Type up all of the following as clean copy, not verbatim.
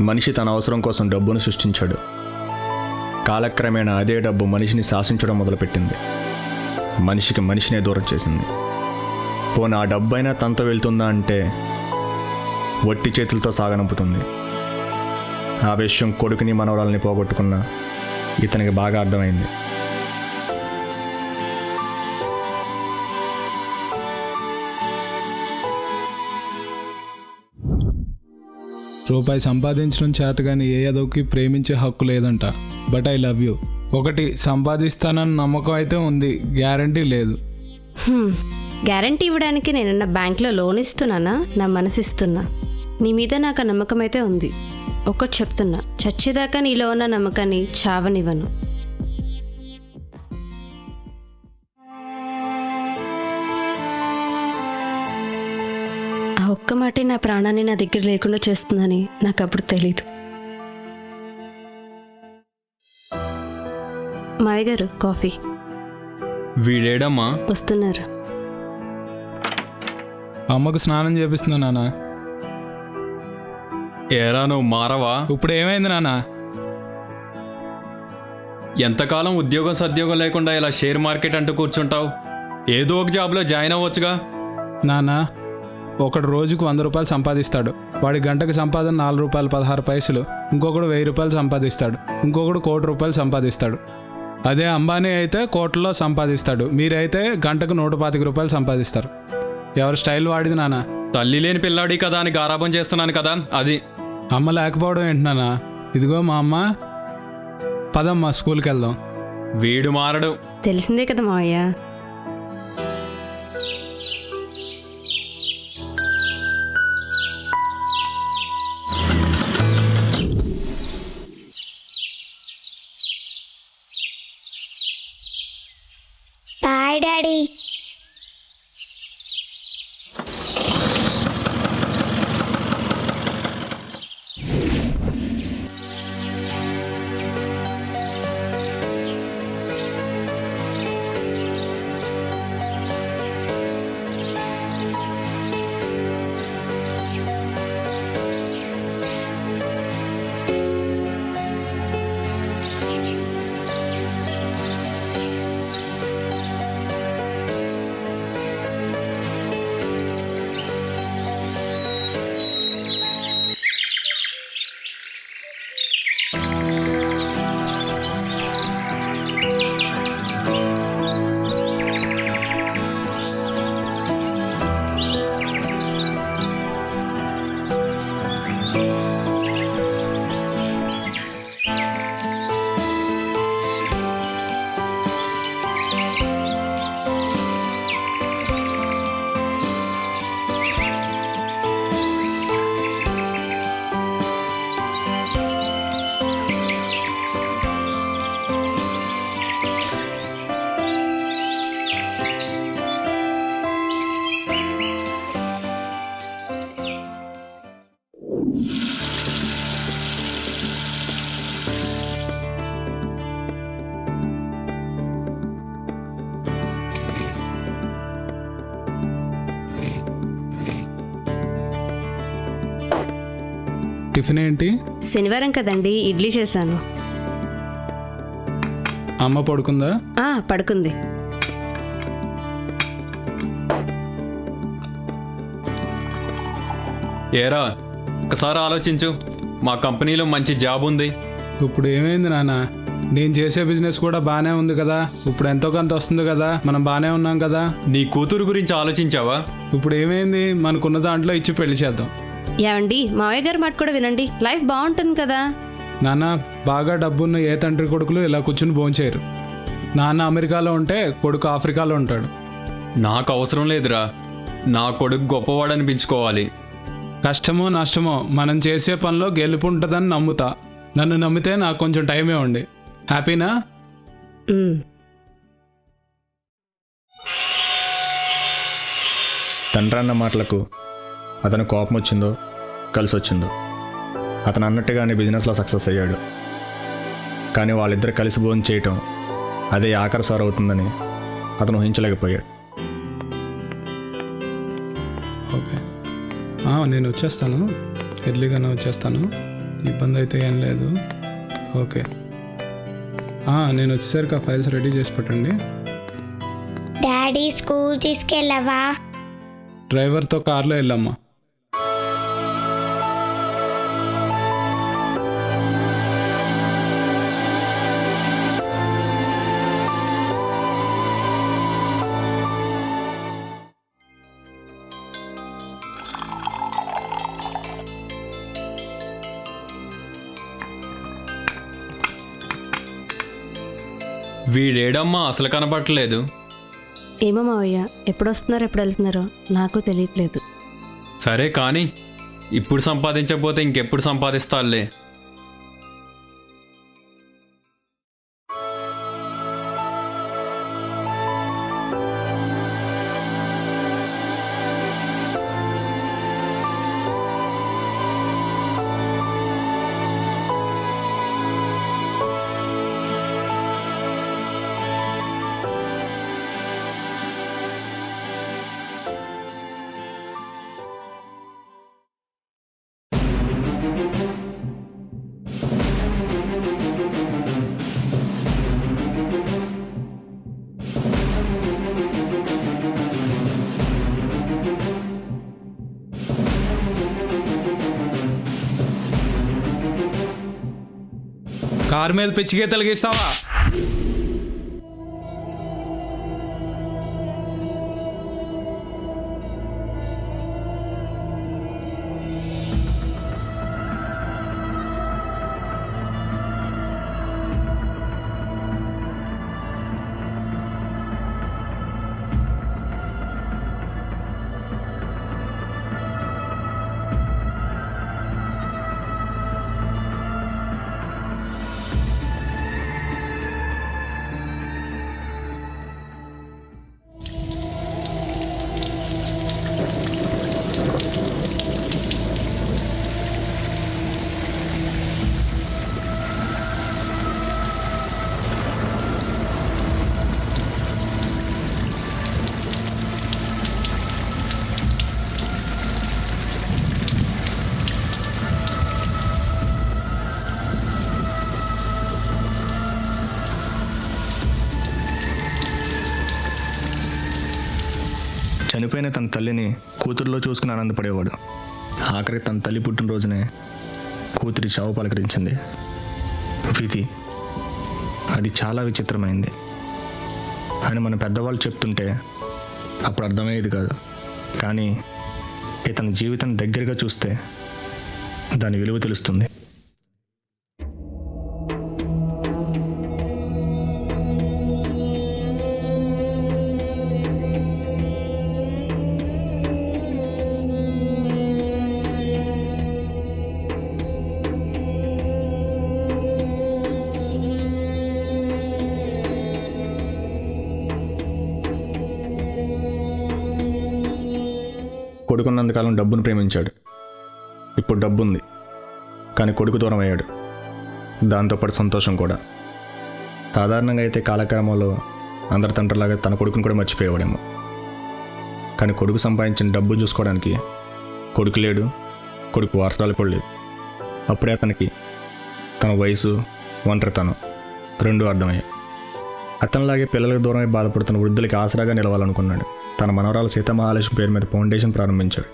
మనిషి తన అవసరం కోసం డబ్బును సృష్టించాడు. కాలక్రమేణా అదే డబ్బు మనిషిని శాసించడం మొదలుపెట్టింది. మనిషికి మనిషినే దూరం చేసింది. పోనీ ఆ డబ్బైనా తనతో వెళ్తుందా అంటే వట్టి చేతులతో సాగనంపుతుంది. ఆ విషయం కొడుకుని మనవరాలని పోగొట్టుకున్న ఇతనికి బాగా అర్థమైంది. రూపాయి సంపాదించడం చేతగాని ఏ ఏదోకి ప్రేమించే హక్కు లేదంట. But I love you. ఒకటి సంపాదిస్తానన్న నమ్మకం అయితే ఉంది, గ్యారంటీ లేదు. గ్యారంటీ ఇవ్వడానికి నేను బ్యాంక్లో లోన్ ఇస్తున్నానా, నా మనసు ఇస్తున్నా? నీ మీద నాకు ఆ నమ్మకం అయితే ఉంది. ఒక్కటి చెప్తున్నా, చచ్చేదాకా నీలో ఉన్న నమ్మకాన్ని చావనివ్వను. ఆ ఒక్క మాటే నా ప్రాణాన్ని నా దగ్గర లేకుండా చేస్తుందని నాకు అప్పుడు తెలీదు. మావయ్య గారు కాఫీ. వీడేడమ్మా? వస్తున్నారు. అమ్మకు స్నానం చేపిస్తున్నా నాన్న. ఏరా నువ్వు మారవా? ఇప్పుడు ఏమైంది నాన్న? ఎంతకాలం ఉద్యోగం సద్యోగం లేకుండా ఇలా షేర్ మార్కెట్ అంటూ కూర్చుంటావు? ఏదో ఒక జాబ్లో జాయిన్ అవ్వచ్చుగా. నాన్న, ఒకడు రోజుకు 100 రూపాయలు సంపాదిస్తాడు. వాడి గంటకు సంపాదన 4 రూపాయలు 16 పైసలు. ఇంకొకడు 1000 రూపాయలు సంపాదిస్తాడు. ఇంకొకడు 1 కోటి రూపాయలు సంపాదిస్తాడు. అదే అంబానీ అయితే కోట్లలో సంపాదిస్తాడు. మీరైతే గంటకు 125 రూపాయలు సంపాదిస్తారు. ఎవరి స్టైల్ వాడిది నాన్న. తల్లి లేని పిల్లాడి కదా అని గారాబం చేస్తున్నాను కదా, అది. అమ్మ లేకపోవడం ఏంటి నాన్న? ఇదిగో మా అమ్మ. పదమ్మా స్కూల్కి వెళ్దాం. వీడు మారడు. తెలిసిందే కదా మావయ్య. Bye daddy. టిఫిన్ ఏంటి? శనివారం కదండి, ఇడ్లీ చేశాను. అమ్మ పడుకుందా? పడుకుంది. ఏరా ఒకసారి ఆలోచించు. మా కంపెనీలో మంచి జాబ్ ఉంది. ఇప్పుడు ఏమైంది నాన్న? నేను చేసే బిజినెస్ కూడా బాగానే ఉంది కదా. ఇప్పుడు ఎంతో కొంత వస్తుంది కదా. మనం బాగానే ఉన్నాం కదా. నీ కూతురు గురించి ఆలోచించావా? ఇప్పుడు ఏమైంది? మనకున్న దాంట్లో ఇచ్చి పెళ్లి చేద్దాం. ఏమండి, మావయ్య గారి మాట కూడా వినండి. లైఫ్ బాగుంటుంది కదా. నాన్న, బాగా డబ్బున్న ఏ తండ్రి కొడుకులు ఇలా కూర్చుని భోంచేయరు. నాన్న అమెరికాలో ఉంటే కొడుకు ఆఫ్రికాలో ఉంటాడు. నాకు అవసరం లేదురా. నా కొడుకు గొప్పవాడు అనిపించుకోవాలి. కష్టమో నష్టమో మనం చేసే పనిలో గెలుపు ఉంటుందని నమ్ముతా. నన్ను నమ్మితే నాకు కొంచెం టైం ఇవ్వండి. హ్యాపీనా? తండ్రి అన్న మాటలకు అతను కోపం వచ్చిందో కలిసి వచ్చిందో అతను అన్నట్టుగానే బిజినెస్లో సక్సెస్ అయ్యాడు. కానీ వాళ్ళిద్దరు కలిసి భోజనం చేయటం అదే ఆఖరి సార్ అవుతుందని అతను ఊహించలేకపోయాడు. ఓకే, నేను వచ్చేస్తాను, ఎర్లీగానే వచ్చేస్తాను, ఇబ్బంది అయితే ఏం లేదు. ఓకే, నేను వచ్చేసరికి ఆ ఫైల్స్ రెడీ చేసి పెట్టండి. డాడీ స్కూల్ తీసుకెళ్ళవా? డ్రైవర్తో కార్లో వెళ్ళమ్మా. వీడేడమ్మా అసలు కనపడట్లేదు. ఏమో మావయ్య, ఎప్పుడు వస్తున్నారో ఎప్పుడు వెళ్తున్నారో నాకు తెలియట్లేదు. సరే కానీ ఇప్పుడు సంపాదించకపోతే ఇంకెప్పుడు సంపాదిస్తాలే. కారు మీద పిచ్చిగే తొలగిస్తావా? చనిపోయిన తన తల్లిని కూతురులో చూసుకుని ఆనందపడేవాడు. ఆఖరికి తన తల్లి పుట్టినరోజునే కూతురి చావు పలకరించింది. విధి అది చాలా విచిత్రమైంది అని మన పెద్దవాళ్ళు చెప్తుంటే అప్పుడు అర్థమయ్యేది కాదు. కానీ ఇతని జీవితం దగ్గరగా చూస్తే దాని విలువ తెలుస్తుంది. కొడుకున్నంతకాలం డబ్బును ప్రేమించాడు. ఇప్పుడు డబ్బు ఉంది, కానీ కొడుకు దూరం అయ్యాడు. దాంతోపాటు సంతోషం కూడా. సాధారణంగా అయితే కాలక్రమంలో అందరి తండ్రిలాగా తన కొడుకుని కూడా మర్చిపోయేవాడేమో. కానీ కొడుకు సంపాదించిన డబ్బు చూసుకోవడానికి కొడుకు లేడు, కొడుకు వారసురాలు కూడా లేదు. అప్పుడే అతనికి తన వయసు, ఒంటరితనం రెండూ అర్థమయ్యాయి. అతనిలాగే పిల్లలకు దూరమై బాధపడుతున్న వృద్ధులకి ఆసరాగా నిలవాలనుకున్నాడు. తన మనవరాలు సీతామహాలక్ష్మి పేరు మీద ఫౌండేషన్ ప్రారంభించాడు.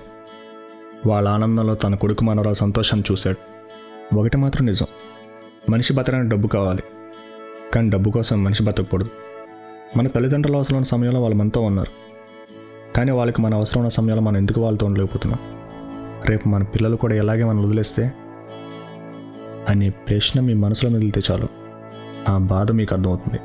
వాళ్ళ ఆనందంలో తన కొడుకు మనవరాలు సంతోషాన్ని చూశాడు. ఒకటి మాత్రం నిజం, మనిషి బతకడానికి డబ్బు కావాలి, కానీ డబ్బు కోసం మనిషి బతకూడదు. మన తల్లిదండ్రుల అవసరం ఉన్న సమయంలో వాళ్ళు మనతో ఉన్నారు, కానీ వాళ్ళకి మన అవసరం ఉన్న సమయంలో మనం ఎందుకు వాళ్ళతో ఉండలేకపోతున్నాం? రేపు మన పిల్లలు కూడా ఎలాగే మనం వదిలేస్తే అనే ప్రశ్న మీ మనసులో మిగిలితే చాలు, ఆ బాధ మీకు అర్థమవుతుంది.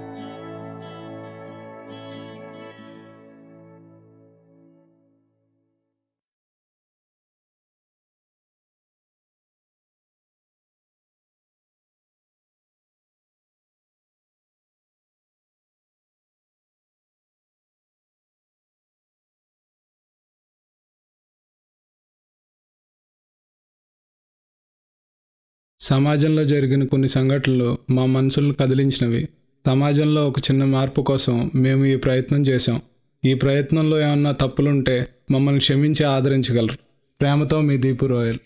సమాజంలో జరిగిన కొన్ని సంఘటనలు మా మనసులను కదిలించినవి. సమాజంలో ఒక చిన్న మార్పు కోసం మేము ఈ ప్రయత్నం చేశాం. ఈ ప్రయత్నంలో ఏమన్నా తప్పులుంటే మమ్మల్ని క్షమించి ఆదరించగలరు. ప్రేమతో మీ దీపు రోయల్.